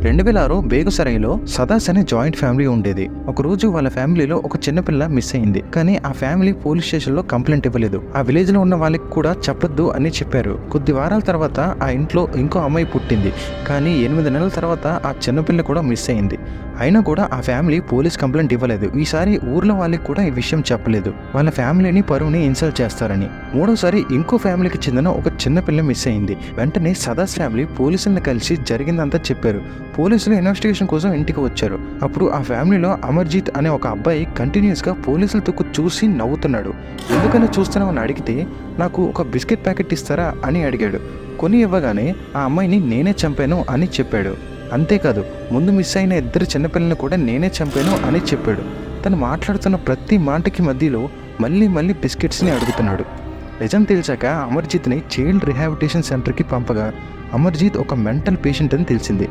2006 బేగుసరాయ్లో సదాస్ అనే joint family ఉండేది. ఒకరోజు వాళ్ళ ఫ్యామిలీలో ఒక చిన్నపిల్ల మిస్ అయింది. కానీ ఆ ఫ్యామిలీ పోలీస్ స్టేషన్లో కంప్లైంట్ ఇవ్వలేదు. ఆ విలేజ్ లో ఉన్న వాళ్ళకి కూడా చెప్పొద్దు అని చెప్పారు. కొద్ది వారాల తర్వాత ఆ ఇంట్లో ఇంకో అమ్మాయి పుట్టింది. కానీ 8 నెలల తర్వాత ఆ చిన్నపిల్ల కూడా మిస్ అయింది. అయినా కూడా ఆ ఫ్యామిలీ పోలీస్ కంప్లైంట్ ఇవ్వలేదు. ఈసారి ఊర్లో వాళ్ళకి కూడా ఈ విషయం చెప్పలేదు, వాళ్ళ ఫ్యామిలీని పరువుని ఇన్సల్ట్ చేస్తారని. మూడోసారి ఇంకో ఫ్యామిలీకి చెందిన ఒక చిన్నపిల్ల మిస్ అయింది. వెంటనే సదాస్ ఫ్యామిలీ పోలీసులను కలిసి జరిగిందంతా చెప్పారు. పోలీసులు ఇన్వెస్టిగేషన్ కోసం ఇంటికి వచ్చారు. అప్పుడు ఆ ఫ్యామిలీలో అమర్జీత్ అనే ఒక అబ్బాయి కంటిన్యూస్గా పోలీసుల తుక్కు చూసి నవ్వుతున్నాడు. ఎందుకని చూస్తున్నామని అడిగితే, నాకు ఒక బిస్కెట్ ప్యాకెట్ ఇస్తారా అని అడిగాడు. కొని ఇవ్వగానే ఆ అమ్మాయిని నేనే చంపాను అని చెప్పాడు. అంతేకాదు, ముందు మిస్ అయిన 2 చిన్నపిల్లల్ని కూడా నేనే చంపాను అని చెప్పాడు. తను మాట్లాడుతున్న ప్రతి మాటకి మధ్యలో మళ్ళీ మళ్ళీ బిస్కెట్స్ని అడుగుతున్నాడు. నిజం తెలిసాక అమర్జీత్ని చైల్డ్ రిహాబిలిటేషన్ సెంటర్కి పంపగా అమర్జీత్ ఒక మెంటల్ పేషెంట్ అని తెలిసింది.